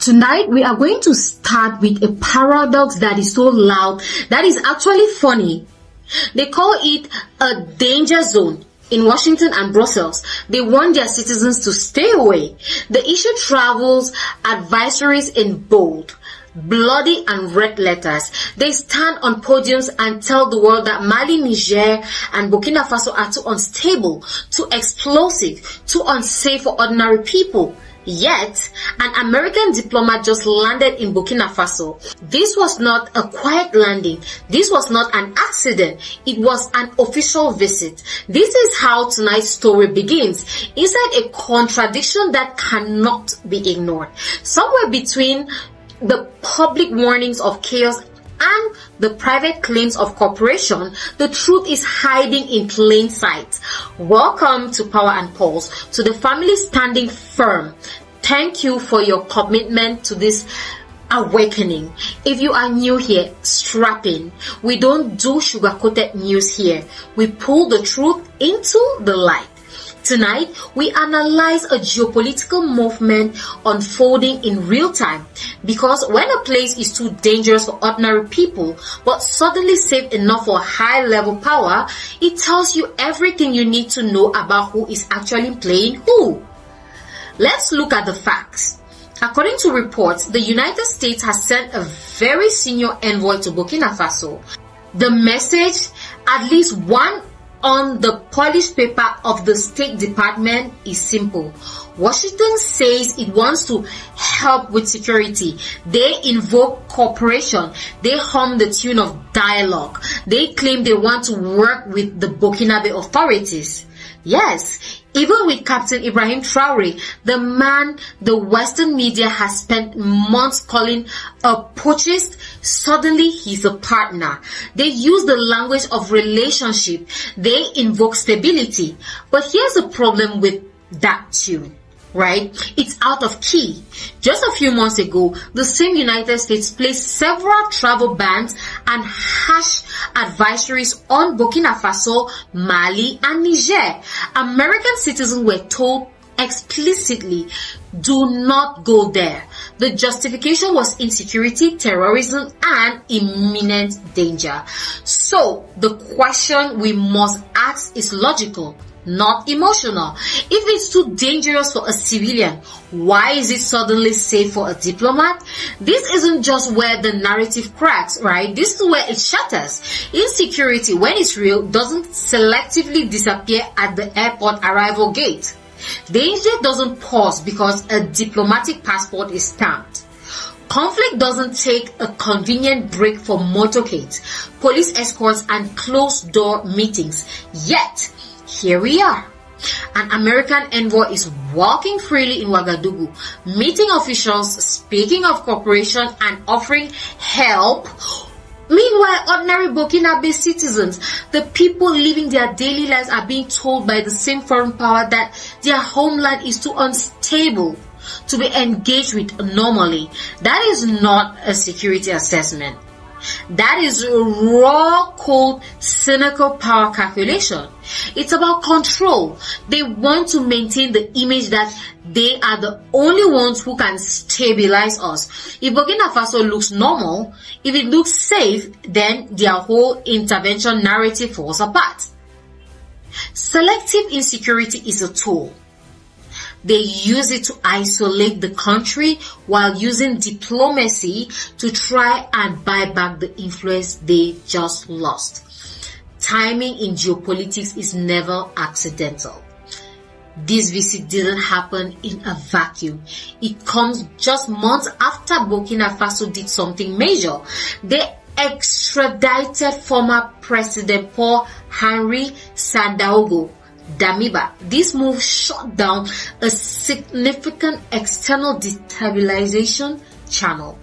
Tonight, we are going to start with a paradox that is so loud that is actually funny. They call it a danger zone. In Washington and Brussels, they want their citizens to stay away. They issue travels advisories in bold, bloody and red letters. They stand on podiums and tell the world that Mali, Niger and Burkina Faso are too unstable, too explosive, too unsafe for ordinary people. Yet, an American diplomat just landed in Burkina Faso. This was not a quiet landing. This was not an accident. It was an official visit. This is how tonight's story begins, inside a contradiction that cannot be ignored. Somewhere between the public warnings of chaos and the private claims of cooperation, the truth is hiding in plain sight. Welcome to Power and Pulse, to the family standing firm. Thank you for your commitment to this awakening. If you are new here, strap in. We don't do sugar-coated news here. We pull the truth into the light. Tonight, we analyze a geopolitical movement unfolding in real time, because when a place is too dangerous for ordinary people but suddenly safe enough for high-level power, it tells you everything you need to know about who is actually playing who. Let's look at the facts. According to reports, the United States has sent a very senior envoy to Burkina Faso. The message, at least one on the polished paper of the State Department, is simple. Washington says it wants to help with security. They invoke cooperation. They hum the tune of dialogue. They claim they want to work with the Burkinabe authorities. Yes, even with Captain Ibrahim Traoré, the man the Western media has spent months calling a putschist, suddenly he's a partner. They use the language of relationship. They invoke stability. But here's the problem with that tune, right? It's out of key. Just a few months ago, the same United States placed several travel bans and harsh advisories on Burkina Faso, Mali, and Niger. American citizens were told explicitly, do not go there. The justification was insecurity, terrorism, and imminent danger. So, the question we must ask is logical, not emotional. If it's too dangerous for a civilian, why is it suddenly safe for a diplomat? This isn't just where the narrative cracks, right? This is where it shatters. Insecurity, when it's real, doesn't selectively disappear at the airport arrival gate. Danger doesn't pause because a diplomatic passport is stamped. Conflict doesn't take a convenient break for motorcades, police escorts, and closed-door meetings. Yet, here we are. An American envoy is walking freely in Ouagadougou, meeting officials, speaking of cooperation, and offering help. Meanwhile, ordinary Burkinabe citizens, the people living their daily lives, are being told by the same foreign power that their homeland is too unstable to be engaged with normally. That is not a security assessment. That is raw, cold, cynical power calculation. It's about control. They want to maintain the image that they are the only ones who can stabilize us. If Burkina Faso looks normal, if it looks safe, then their whole intervention narrative falls apart. Selective insecurity is a tool. They use it to isolate the country while using diplomacy to try and buy back the influence they just lost. Timing in geopolitics is never accidental. This visit didn't happen in a vacuum. It comes just months after Burkina Faso did something major. They extradited former President Paul-Henri Sandaogo Damiba. This move shut down a significant external destabilization channel.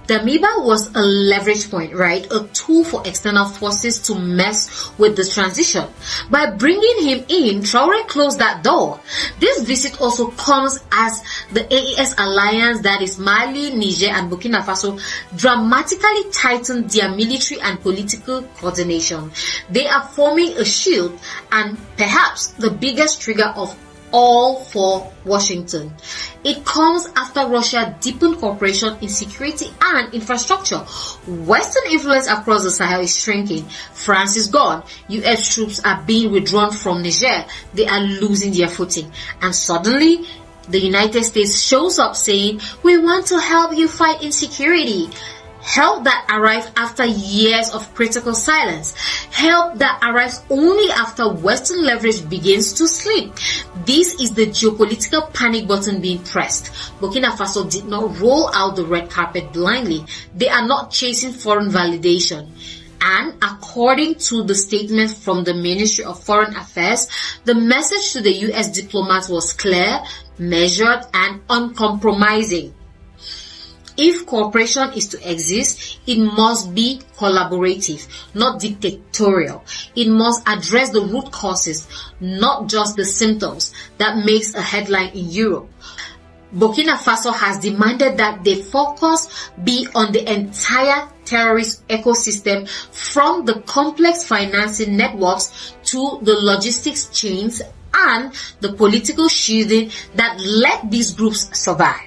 Damiba was a leverage point, right? A tool for external forces to mess with the transition. By bringing him in, Traore closed that door. This visit also comes as the AES alliance, that is Mali, Niger, and Burkina Faso, dramatically tightened their military and political coordination. They are forming a shield, and perhaps the biggest trigger of all for Washington. It comes after Russia deepened cooperation in security and infrastructure. Western influence across the Sahel is shrinking. France is gone. US troops are being withdrawn from Niger. They are losing their footing. And suddenly, the United States shows up saying, we want to help you fight insecurity. Help that arrived after years of critical silence. Help that arrives only after Western leverage begins to slip. This is the geopolitical panic button being pressed. Burkina Faso did not roll out the red carpet blindly. They are not chasing foreign validation. And according to the statement from the Ministry of Foreign Affairs, the message to the US diplomats was clear, measured, and uncompromising. If cooperation is to exist, it must be collaborative, not dictatorial. It must address the root causes, not just the symptoms that makes a headline in Europe. Burkina Faso has demanded that the focus be on the entire terrorist ecosystem, from the complex financing networks to the logistics chains and the political shielding that let these groups survive.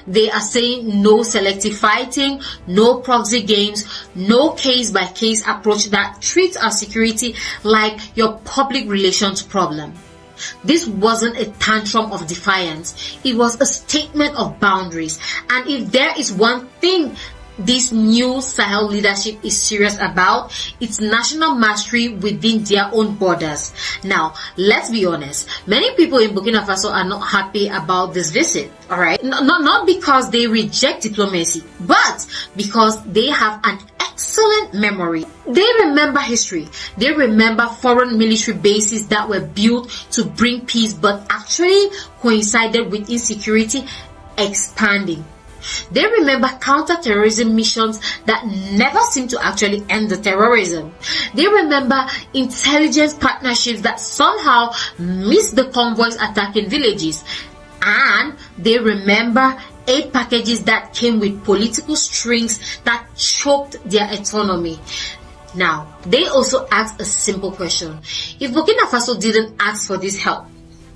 They are saying no selective fighting, no proxy games, no case-by-case approach that treats our security like your public relations problem. This wasn't a tantrum of defiance. It was a statement of boundaries. And if there is one thing this new Sahel leadership is serious about, it's national mastery within their own borders. Now, let's be honest. Many people in Burkina Faso are not happy about this visit. Alright? Not because they reject diplomacy, but because they have an excellent memory. They remember history. They remember foreign military bases that were built to bring peace but actually coincided with insecurity expanding. They remember counter-terrorism missions that never seem to actually end the terrorism. They remember intelligence partnerships that somehow miss the convoys attacking villages. And they remember aid packages that came with political strings that choked their autonomy. Now, they also asked a simple question. If Burkina Faso didn't ask for this help,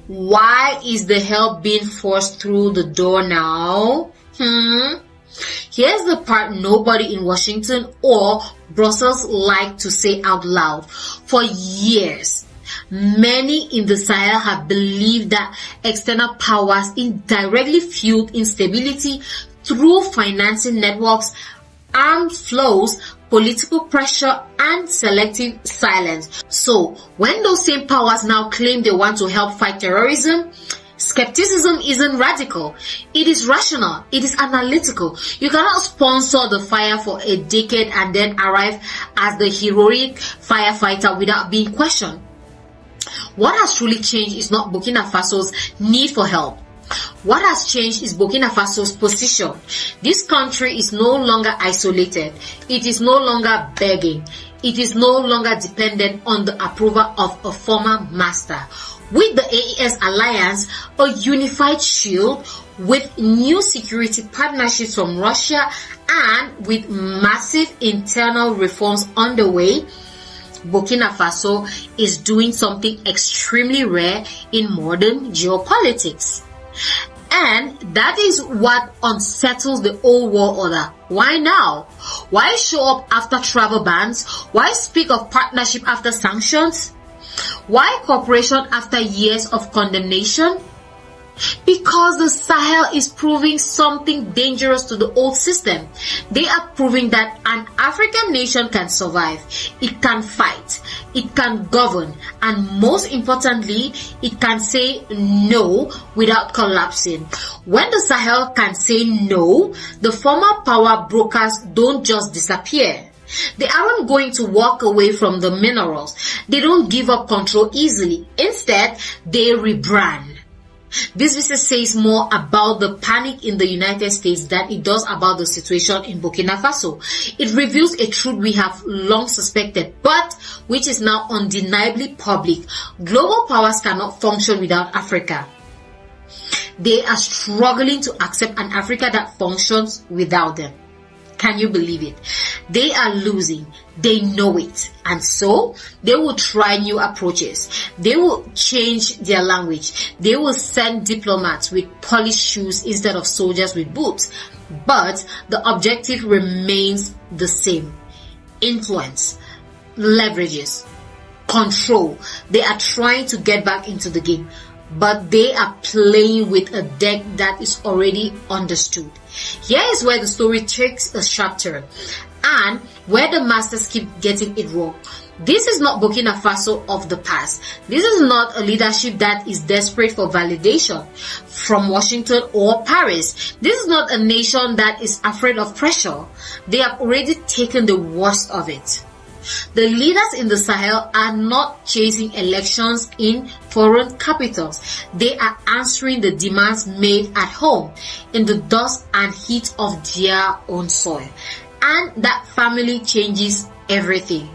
why is the help being forced through the door now? Here's the part nobody in Washington or Brussels like to say out loud. For years, many in the Sahel have believed that external powers indirectly fueled instability through financing networks, armed flows, political pressure, and selective silence. So, when those same powers now claim they want to help fight terrorism, skepticism isn't radical. It is rational. It is analytical. You cannot sponsor the fire for a decade and then arrive as the heroic firefighter without being questioned. What has truly changed is not Burkina Faso's need for help. What has changed is Burkina Faso's position. This country is no longer isolated. It is no longer begging. It is no longer dependent on the approval of a former master. With the AES alliance, a unified shield, with new security partnerships from Russia, and with massive internal reforms underway, Burkina Faso is doing something extremely rare in modern geopolitics. And that is what unsettles the old world order. Why now? Why show up after travel bans? Why speak of partnership after sanctions? Why cooperation after years of condemnation? Because the Sahel is proving something dangerous to the old system. They are proving that an African nation can survive, it can fight, it can govern, and most importantly, it can say no without collapsing. When the Sahel can say no, the former power brokers don't just disappear. They aren't going to walk away from the minerals. They don't give up control easily. Instead, they rebrand. This visit says more about the panic in the United States than it does about the situation in Burkina Faso. It reveals a truth we have long suspected, but which is now undeniably public. Global powers cannot function without Africa. They are struggling to accept an Africa that functions without them. Can you believe it? They are losing. They know it. And so they will try new approaches. They will change their language. They will send diplomats with polished shoes instead of soldiers with boots. But the objective remains the same. Influence, leverages, control. They are trying to get back into the game. But they are playing with a deck that is already understood. Here is where the story takes a sharp turn, and where the masters keep getting it wrong. This is not Burkina Faso of the past. This is not a leadership that is desperate for validation from Washington or Paris. This is not a nation that is afraid of pressure. They have already taken the worst of it. The leaders in the Sahel are not chasing elections in foreign capitals. They are answering the demands made at home in the dust and heat of their own soil. And that family changes everything.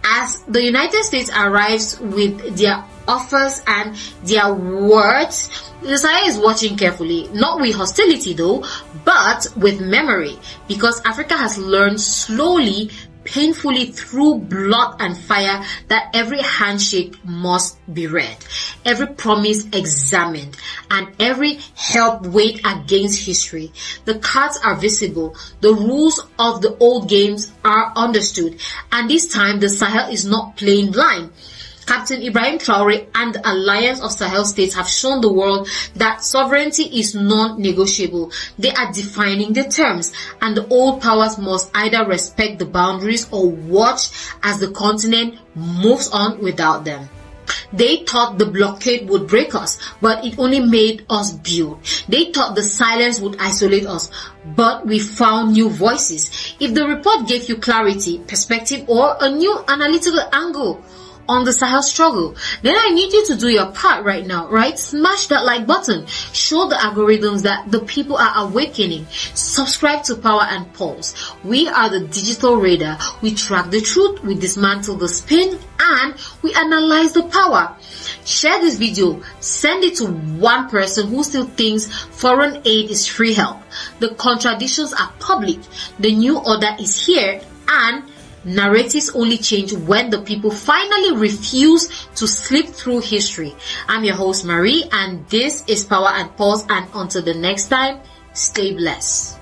As the United States arrives with their offers and their words, the Sahel is watching carefully, not with hostility though, but with memory, because Africa has learned slowly, painfully through blood and fire that every handshake must be read, every promise examined, and every help weighed against history. The cards are visible, the rules of the old games are understood, and this time the Sahel is not playing blind. Captain Ibrahim Traoré and the Alliance of Sahel States have shown the world that sovereignty is non-negotiable. They are defining the terms, and the old powers must either respect the boundaries or watch as the continent moves on without them. They thought the blockade would break us, but it only made us build. They thought the silence would isolate us, but we found new voices. If the report gave you clarity, perspective, or a new analytical angle on the Sahel struggle, then I need you to do your part right now, right? Smash that like button. Show the algorithms that the people are awakening. Subscribe to Power and Pulse. We are the digital radar. We track the truth, we dismantle the spin, and we analyze the power. Share this video. Send it to one person who still thinks foreign aid is free help. The contradictions are public. The new order is here, and narratives only change when the people finally refuse to slip through history. I'm your host Marie, and this is Power and Pulse, and until the next time, stay blessed.